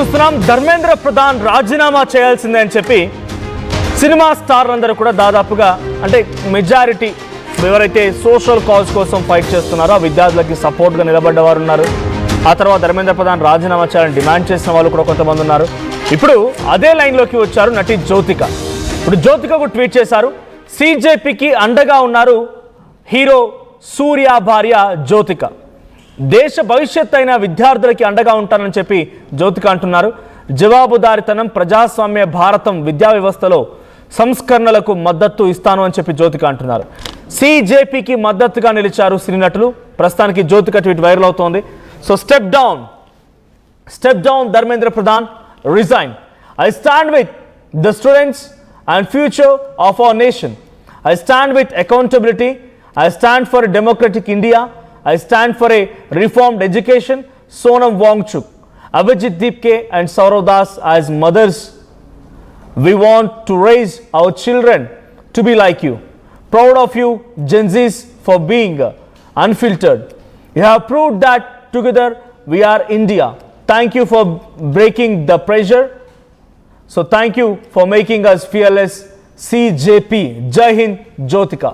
చూస్తున్నాం ధర్మేంద్ర ప్రధాన్ రాజీనామా చేయాల్సిందే అని చెప్పి సినిమా స్టార్లందరూ కూడా దాదాపుగా అంటే మెజారిటీ ఎవరైతే సోషల్ కాజ్ కోసం ఫైట్ చేస్తున్నారో ఆ విద్యార్థులకి సపోర్ట్గా నిలబడ్డవారు ఉన్నారు. ఆ తర్వాత ధర్మేంద్ర ప్రధాన్ రాజీనామా చేయాలని డిమాండ్ చేసిన వాళ్ళు కూడా కొంతమంది ఉన్నారు. ఇప్పుడు అదే లైన్లోకి వచ్చారు నటి జ్యోతిక. ఇప్పుడు జ్యోతికకు ట్వీట్ చేశారు, సిజేపీకి అండగా ఉన్నారు హీరో సూర్య భార్య జ్యోతిక. దేశ భవిష్యత్ అయిన విద్యార్థులకి అండగా ఉంటానని చెప్పి జ్యోతిక అంటున్నారు. జవాబుదారితనం ప్రజాస్వామ్య భారతం విద్యా వ్యవస్థలో సంస్కరణలకు మద్దతు ఇస్తాను అని చెప్పి జ్యోతిక అంటున్నారు. సిజేపీకి మద్దతుగా నిలిచారు సినీ నటులు. ప్రస్తుతానికి జ్యోతిక ట్వీట్ వైరల్ అవుతోంది. So step down Dharmendra Pradhan, resign. I stand with the students and future of our nation. I stand with accountability. I stand for a democratic India. I stand for a reformed education. Sonam Wangchuk, Abhijit Deepke and Saurav Das as mothers. We want to raise our children to be like you. Proud of you, Gen Zs, for being unfiltered. You have proved that together we are India. Thank you for breaking the pressure. So thank you for making us fearless. CJP. Jai Hind, Jyotika.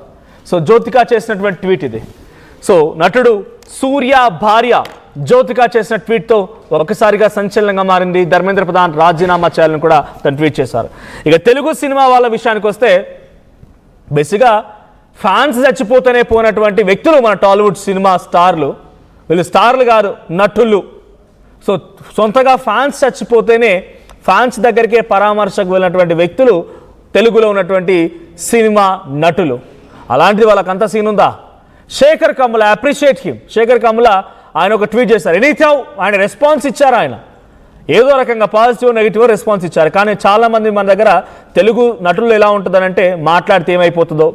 So Jyothika చేసినటువంటి tweet ఇది. So నటుడు సూర్య భార్య జ్యోతిక చేసిన ట్వీట్తో ఒకసారిగా సంచలనంగా మారింది. ధర్మేంద్ర ప్రధాన్ రాజీనామా చేయాలని కూడా తను ట్వీట్ చేశారు. ఇక తెలుగు సినిమా వాళ్ళ విషయానికి వస్తే బేసిక్గా ఫ్యాన్స్ చచ్చిపోతూనే పోయినటువంటి వ్యక్తులు మన టాలీవుడ్ సినిమా స్టార్లు. వీళ్ళు స్టార్లు కాదు, నటులు. సో సొంతగా ఫ్యాన్స్ చచ్చిపోతేనే ఫ్యాన్స్ దగ్గరికే పరామర్శకు వెళ్ళినటువంటి వ్యక్తులు తెలుగులో ఉన్నటువంటి సినిమా నటులు. అలాంటిది వాళ్ళకంత సీన్ ఉందా? Sekhar Kammula, appreciate him. శేఖర్ కమ్ముల ఆయన ఒక ట్వీట్ చేశారు. ఎనీథౌ ఆయన రెస్పాన్స్ ఇచ్చారు. ఆయన ఏదో రకంగా పాజిటివ్ నెగిటివ్ రెస్పాన్స్ ఇచ్చారు. కానీ చాలామంది మన దగ్గర తెలుగు నటులు ఎలా ఉంటుందనంటే మాట్లాడితే ఏమైపోతుందో,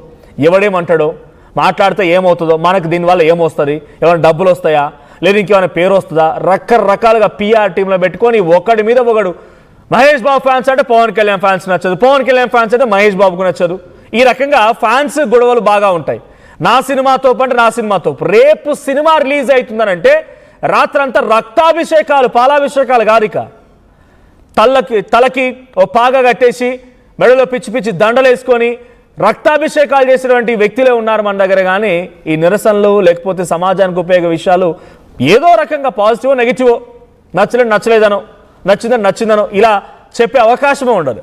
ఎవడేమంటాడో, మాట్లాడితే ఏమవుతుందో, మనకు దీనివల్ల ఏమొస్తుంది, ఏమైనా డబ్బులు వస్తాయా, లేదా ఇంకేమైనా పేరు వస్తుందా, రకరకాలుగా పిఆర్ టీంలో పెట్టుకొని ఒకడి మీద ఒకడు. మహేష్ బాబు ఫ్యాన్స్ అంటే పవన్ కళ్యాణ్ ఫ్యాన్స్ నచ్చదు, పవన్ కళ్యాణ్ ఫ్యాన్స్ అంటే మహేష్ బాబుకు నచ్చదు. ఈ రకంగా ఫ్యాన్స్ గొడవలు బాగా ఉంటాయి. నా సినిమాతో అంటే నా సినిమాతో. రేపు సినిమా రిలీజ్ అవుతుందనంటే రాత్రంతా రక్తాభిషేకాలు, పాలాభిషేకాలు కాదు. ఇక తలకి ఓ పాగా కట్టేసి మెడలో పిచ్చి పిచ్చి దండలు వేసుకొని రక్తాభిషేకాలు చేసినటువంటి వ్యక్తులే ఉన్నారు మన దగ్గర. కానీ ఈ నిరసనలు లేకపోతే సమాజానికి ఉపయోగ విషయాలు ఏదో రకంగా పాజిటివ్ నెగిటివ్, నచ్చలేదనో నచ్చిందనో ఇలా చెప్పే అవకాశమే ఉండదు.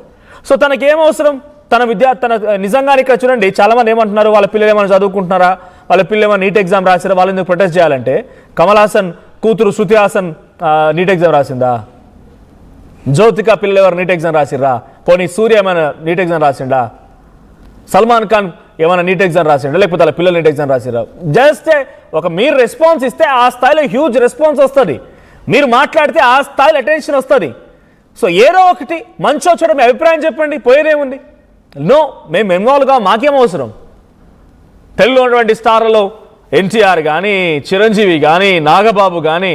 సో తనకేం అవసరం? తన నిజంగానే ఇక్కడ చూడండి, చాలామంది ఏమంటున్నారు, వాళ్ళ పిల్లలు ఏమైనా చదువుకుంటున్నారా, వాళ్ళ పిల్లలు ఏమైనా నీట్ ఎగ్జామ్ రాసారా, వాళ్ళు ఎందుకు ప్రొటెస్ట్ చేయాలంటే కమల్ హాసన్ కూతురు శృతి హాసన్ నీట్ ఎగ్జామ్ రాసిందా? జ్యోతిక పిల్లలు ఎవరు నీట్ ఎగ్జామ్ రాసిర్రా? పోనీ సూర్య ఏమైనా నీట్ ఎగ్జామ్ రాసిండా? సల్మాన్ ఖాన్ ఏమైనా నీట్ ఎగ్జామ్ రాసిండా? లేకపోతే వాళ్ళ పిల్లలు నీట్ ఎగ్జామ్ రాసిర్రా? జస్ట్ ఒక మీరు రెస్పాన్స్ ఇస్తే ఆ స్థాయిలో హ్యూజ్ రెస్పాన్స్ వస్తుంది. మీరు మాట్లాడితే ఆ స్థాయిలో అటెన్షన్ వస్తుంది. సో ఏదో ఒకటి మంచో చెడో మీ అభిప్రాయం చెప్పండి, పోయేదేముంది? నో, మేము ఇన్వాల్వ్గా మాకేం అవసరం? తెలుగులో ఉన్నటువంటి స్టార్లలో ఎన్టీఆర్ కానీ, చిరంజీవి కానీ, నాగబాబు కానీ,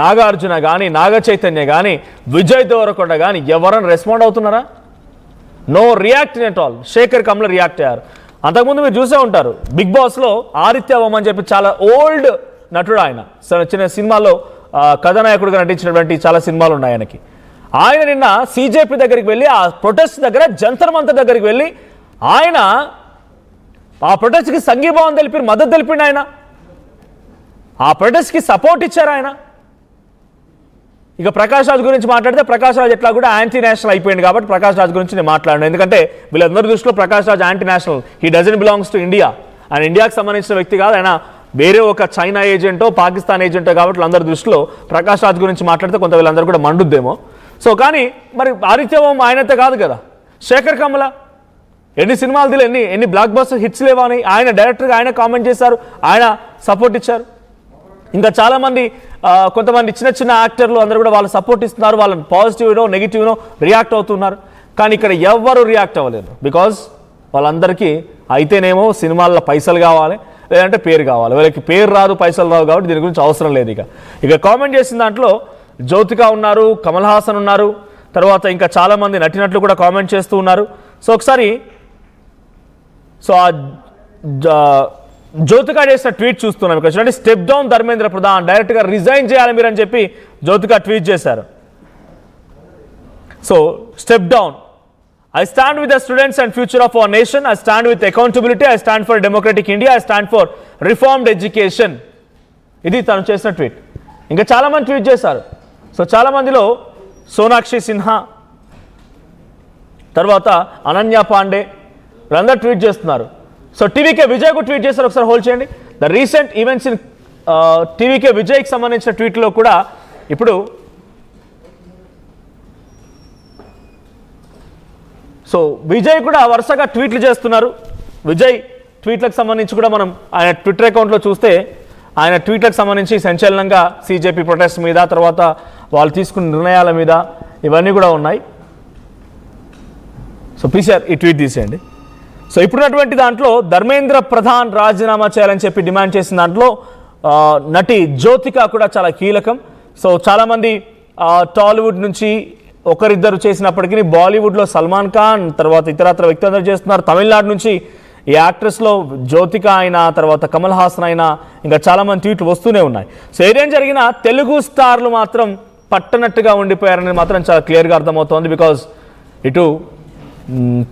నాగార్జున కానీ, నాగ చైతన్య కానీ, విజయ్ దేవరకొండ కానీ ఎవరైనా రెస్పాండ్ అవుతున్నారా? No react at all. Shekhar Kammula react అయ్యారు. అంతకుముందు మీరు చూసే ఉంటారు, బిగ్ బాస్లో ఆదిత్య ఓం అని చెప్పి చాలా ఓల్డ్ నటుడు ఆయన. చిన్న సినిమాల్లో కథానాయకుడిగా నటించినటువంటి చాలా సినిమాలు ఉన్నాయి ఆయనకి. ఆయన నిన్న సిజేపీ దగ్గరికి వెళ్ళి ఆ ప్రొటెస్ట్ దగ్గర జంతర్ మంతర్ దగ్గరికి వెళ్ళి ఆయన ఆ ప్రొటెస్ట్కి సంఘీభావం తెలిపి మద్దతు తెలిపిండు. ఆయన ఆ ప్రొటెస్ట్కి సపోర్ట్ ఇచ్చారు ఆయన. ఇక ప్రకాష్ రాజ్ గురించి మాట్లాడితే ప్రకాష్ రాజ్ ఎట్లా కూడా యాంటీ నేషనల్ అయిపోయింది కాబట్టి ప్రకాష్ రాజ్ గురించి నేను మాట్లాడాను. ఎందుకంటే వీళ్ళందరి దృష్టిలో Prakash Raj anti national. He doesn't belongs to India. ఆయన ఇండియాకి సంబంధించిన వ్యక్తి కాదు. ఆయన వేరే ఒక చైనా ఏజెంటో పాకిస్తాన్ ఏజెంటో కాబట్టి వాళ్ళందరి దృష్టిలో ప్రకాష్ రాజ్ గురించి మాట్లాడితే కొంత వీళ్ళందరూ కూడా మండుద్దేమో. సో కానీ మరి ఆదిత్య ఓం ఆయనతో కాదు కదా. శేఖర్ కమ్ల ఎన్ని సినిమాలు తీలే, ఎన్ని బ్లాక్ బస్టర్ హిట్స్ లేవా అని ఆయన డైరెక్టర్గా ఆయన కామెంట్ చేశారు, ఆయన సపోర్ట్ ఇచ్చారు. ఇంకా చాలామంది కొంతమంది చిన్న యాక్టర్లు అందరూ కూడా వాళ్ళు సపోర్ట్ ఇస్తున్నారు. వాళ్ళని పాజిటివ్నో నెగిటివ్నో రియాక్ట్ అవుతున్నారు. కానీ ఇక్కడ ఎవ్వరూ రియాక్ట్ అవ్వలేరు. బికాజ్ వాళ్ళందరికీ అయితేనేమో సినిమాల్లో పైసలు కావాలి, లేదంటే పేరు కావాలి. వీళ్ళకి పేరు రాదు, పైసలు రావు కాబట్టి దీని గురించి అవసరం లేదు. ఇక కామెంట్ చేసిన దాంట్లో జ్యోతిక ఉన్నారు, కమల్ హాసన్ ఉన్నారు, తర్వాత ఇంకా చాలామంది నటినట్లు కూడా కామెంట్ చేస్తూ ఉన్నారు. సో ఒకసారి జ్యోతిక చేసిన ట్వీట్ చూస్తున్నాం ఇక్కడ చూడండి. స్టెప్ డౌన్ ధర్మేంద్ర ప్రధాన్, డైరెక్ట్గా రిజైన్ చేయాలి మీరు అని చెప్పి జ్యోతిక ట్వీట్ చేశారు. So step down. I stand with the students and future of our nation. I stand with accountability. I stand for democratic India. I stand for reformed education. ఇది తను చేసిన tweet. ఇంకా చాలామంది ట్వీట్ చేశారు. సో చాలామందిలో సోనాక్షి సిన్హా, తర్వాత అనన్య పాండే వీళ్ళందరూ ట్వీట్ చేస్తున్నారు. సో టీవీకే విజయ్ కూడా ట్వీట్ చేశారు, ఒకసారి హోల్డ్ చేయండి. The recent events in TVK విజయ్కి సంబంధించిన ట్వీట్లో కూడా ఇప్పుడు సో విజయ్ కూడా వరుసగా ట్వీట్లు చేస్తున్నారు. విజయ్ ట్వీట్లకు సంబంధించి కూడా మనం ఆయన ట్విట్టర్ అకౌంట్లో చూస్తే ఆయన ట్వీట్లకు సంబంధించి సంచలనంగా సీజేపీ ప్రొటెస్ట్ మీద, తర్వాత వాళ్ళు తీసుకున్న నిర్ణయాల మీద ఇవన్నీ కూడా ఉన్నాయి. సో ప్లీజ్ ఈ ట్వీట్ తీసేయండి. సో ఇప్పుడున్నటువంటి దాంట్లో ధర్మేంద్ర ప్రధాన్ రాజీనామా చేయాలని చెప్పి డిమాండ్ చేసిన దాంట్లో నటి జ్యోతిక కూడా చాలా కీలకం. సో చాలామంది టాలీవుడ్ నుంచి ఒకరిద్దరు చేసినప్పటికీ బాలీవుడ్లో సల్మాన్ ఖాన్, తర్వాత ఇతరత్ర వ్యక్తులందరూ చేస్తున్నారు. తమిళనాడు నుంచి ఈ యాక్ట్రెస్లో జ్యోతిక అయినా, తర్వాత కమల్ హాసన్ అయినా, ఇంకా చాలామంది ట్వీట్లు వస్తూనే ఉన్నాయి. సో ఏదేం జరిగినా తెలుగు స్టార్లు మాత్రం పట్టనట్టుగా ఉండిపోయారనేది మాత్రం చాలా క్లియర్గా అర్థమవుతోంది. బికాజ్ ఇటు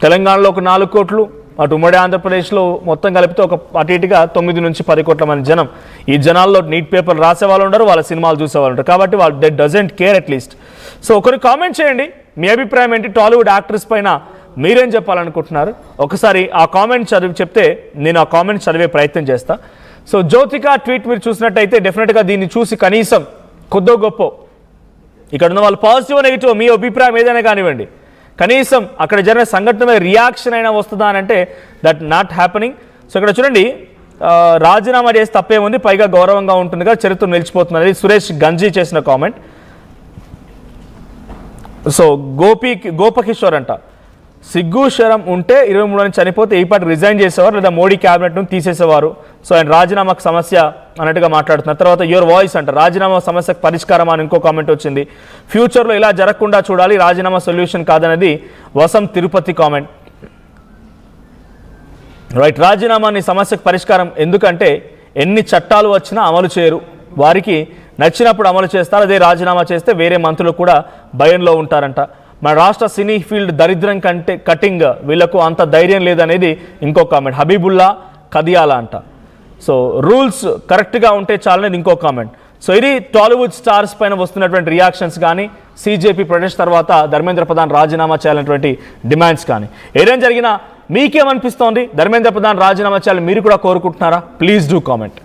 తెలంగాణలో ఒక 4 కోట్లు, అటు ఉమ్మడి ఆంధ్రప్రదేశ్లో మొత్తం కలిపితే ఒక అటు ఇటుగా 9 నుంచి 10 కోట్ల మంది జనం. ఈ జనాల్లో నీట్ పేపర్లు రాసే వాళ్ళు ఉండరు, వాళ్ళ సినిమాలు చూసేవాళ్ళు ఉంటారు. కాబట్టి వాళ్ళు they doesn't care at least. So ఒకరు కామెంట్ చేయండి, మీ అభిప్రాయం ఏంటి? టాలీవుడ్ యాక్ట్రెస్ పైన మీరేం చెప్పాలనుకుంటున్నారు? ఒకసారి ఆ కామెంట్ చెప్తే నేను ఆ కామెంట్ చదివే ప్రయత్నం చేస్తా. సో జ్యోతిక ట్వీట్ మీరు చూసినట్టయితే డెఫినెట్గా దీన్ని చూసి కనీసం కొద్దో గొప్ప ఇక్కడ ఉన్న వాళ్ళు పాజిటివ్ నెగిటివ్ మీ అభిప్రాయం ఏదైనా కానివ్వండి, కనీసం అక్కడ జరిగిన సంఘటన మీద రియాక్షన్ అయినా వస్తుందా అని అంటే దట్ నాట్ హ్యాపెనింగ్. సో ఇక్కడ చూడండి, రాజీనామా చేసి తప్పేముంది, పైగా గౌరవంగా ఉంటుంది కదా, చరిత్ర నిలిచిపోతుంది అనేది సురేష్ గంజీ చేసిన కామెంట్. సో గోపకిషోర్ అంట, సిగ్గు శరం ఉంటే 23 చనిపోతే ఈ పాటి రిజైన్ చేసేవారు, లేదా మోడీ క్యాబినెట్ను తీసేసేవారు. సో ఆయన రాజీనామాకు సమస్య అన్నట్టుగా మాట్లాడుతున్నారు. తర్వాత యువర్ వాయిస్ అంట, రాజీనామా సమస్యకు పరిష్కారం అని ఇంకో కామెంట్ వచ్చింది. ఫ్యూచర్లో ఇలా జరగకుండా చూడాలి, రాజీనామా సొల్యూషన్ కాదనేది వసం తిరుపతి కామెంట్. రైట్, రాజీనామాని సమస్యకు పరిష్కారం ఎందుకంటే ఎన్ని చట్టాలు వచ్చినా అమలు చేయరు, వారికి నచ్చినప్పుడు అమలు చేస్తారు. అదే రాజీనామా చేస్తే వేరే మంత్రులు కూడా భయంలో ఉంటారంట. మన రాష్ట్ర సినీ ఫీల్డ్ దరిద్రం కంటే కటింగ్, వీళ్లకు అంత ధైర్యం లేదనేది ఇంకో కామెంట్. హబీబుల్లా కదియాలా అంట. సో రూల్స్ కరెక్ట్గా ఉంటే చాలనేది ఇంకో కామెంట్. సో ఇది టాలీవుడ్ స్టార్స్ పైన వస్తున్నటువంటి రియాక్షన్స్ కానీ, సీజేపీ ప్రొటెస్ట్ తర్వాత ధర్మేంద్ర ప్రధాన్ రాజీనామా చేయాలనేటువంటి డిమాండ్స్ కానీ. ఏదైనా జరిగినా మీకేమనిపిస్తోంది? ధర్మేంద్ర ప్రధాన్ రాజీనామా చేయాలని మీరు కూడా కోరుకుంటున్నారా? Please do comment.